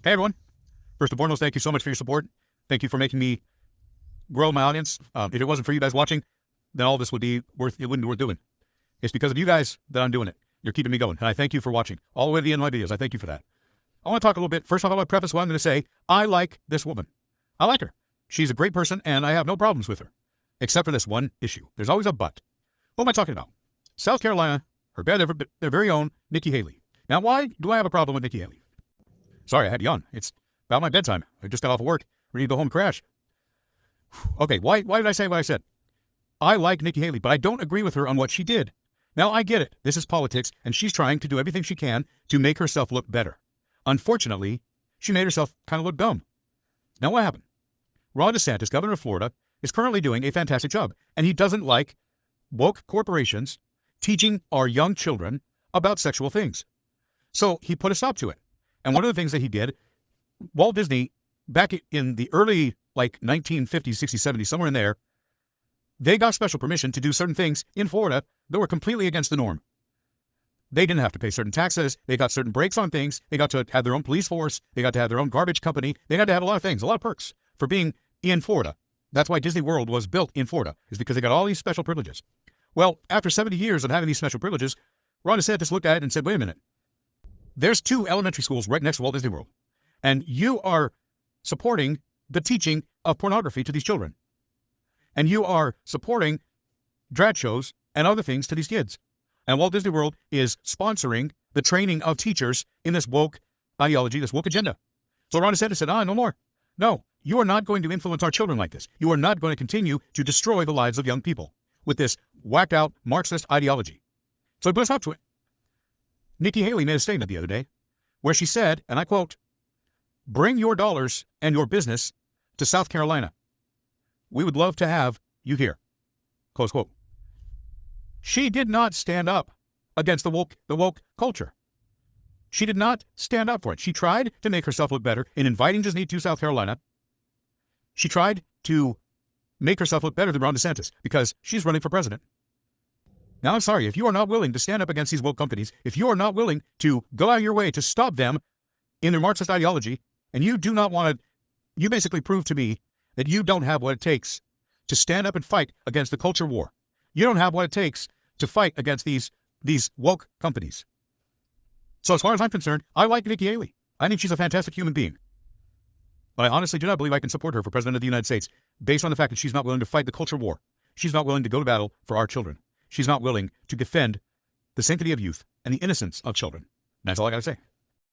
Hey, everyone. First and foremost, thank you so much for your support. Thank you for making me grow my audience. If it wasn't for you guys watching, then all this would be worth, it wouldn't be worth doing. It's because of you guys that I'm doing it. You're keeping me going. And I thank you for watching all the way to the end of my videos. I thank you for that. I want to talk a little bit. First off, I want to preface what I'm going to say. I like this woman. I like her. She's a great person, and I have no problems with her, except for this one issue. There's always a but. What am I talking about? South Carolina, their very own Nikki Haley. Now, why do I have a problem with Nikki Haley? Sorry, I had to yawn. It's about my bedtime. I just got off of work, ready to go home and crash. Okay, why did I say what I said? I like Nikki Haley, but I don't agree with her on what she did. Now, I get it. This is politics, and she's trying to do everything she can to make herself look better. Unfortunately, she made herself kind of look dumb. Now, what happened? Ron DeSantis, governor of Florida, is currently doing a fantastic job, and he doesn't like woke corporations teaching our young children about sexual things. So he put a stop to it. And one of the things that he did, Walt Disney, back in the early, 1950s, 60s, 70s, somewhere in there, they got special permission to do certain things in Florida that were completely against the norm. They didn't have to pay certain taxes. They got certain breaks on things. They got to have their own police force. They got to have their own garbage company. They got to have a lot of things, a lot of perks for being in Florida. That's why Disney World was built in Florida, is because they got all these special privileges. Well, after 70 years of having these special privileges, Ron DeSantis looked at it and said, wait a minute. There's 2 elementary schools right next to Walt Disney World, and you are supporting the teaching of pornography to these children. And you are supporting drag shows and other things to these kids. And Walt Disney World is sponsoring the training of teachers in this woke ideology, this woke agenda. So Ron DeSantis said, no more. No, you are not going to influence our children like this. You are not going to continue to destroy the lives of young people with this whacked out Marxist ideology. So he put a stop to it. Nikki Haley made a statement the other day where she said, and I quote, "Bring your dollars and your business to South Carolina. We would love to have you here." Close quote. She did not stand up against the woke culture. She did not stand up for it. She tried to make herself look better in inviting Disney to South Carolina. She tried to make herself look better than Ron DeSantis because she's running for president. Now, I'm sorry, if you are not willing to stand up against these woke companies, if you are not willing to go out of your way to stop them in their Marxist ideology, and you do not want to, you basically prove to me that you don't have what it takes to stand up and fight against the culture war. You don't have what it takes to fight against these woke companies. So as far as I'm concerned, I like Nikki Haley. I think she's a fantastic human being. But I honestly do not believe I can support her for president of the United States based on the fact that she's not willing to fight the culture war. She's not willing to go to battle for our children. She's not willing to defend the sanctity of youth and the innocence of children. And that's all I got to say.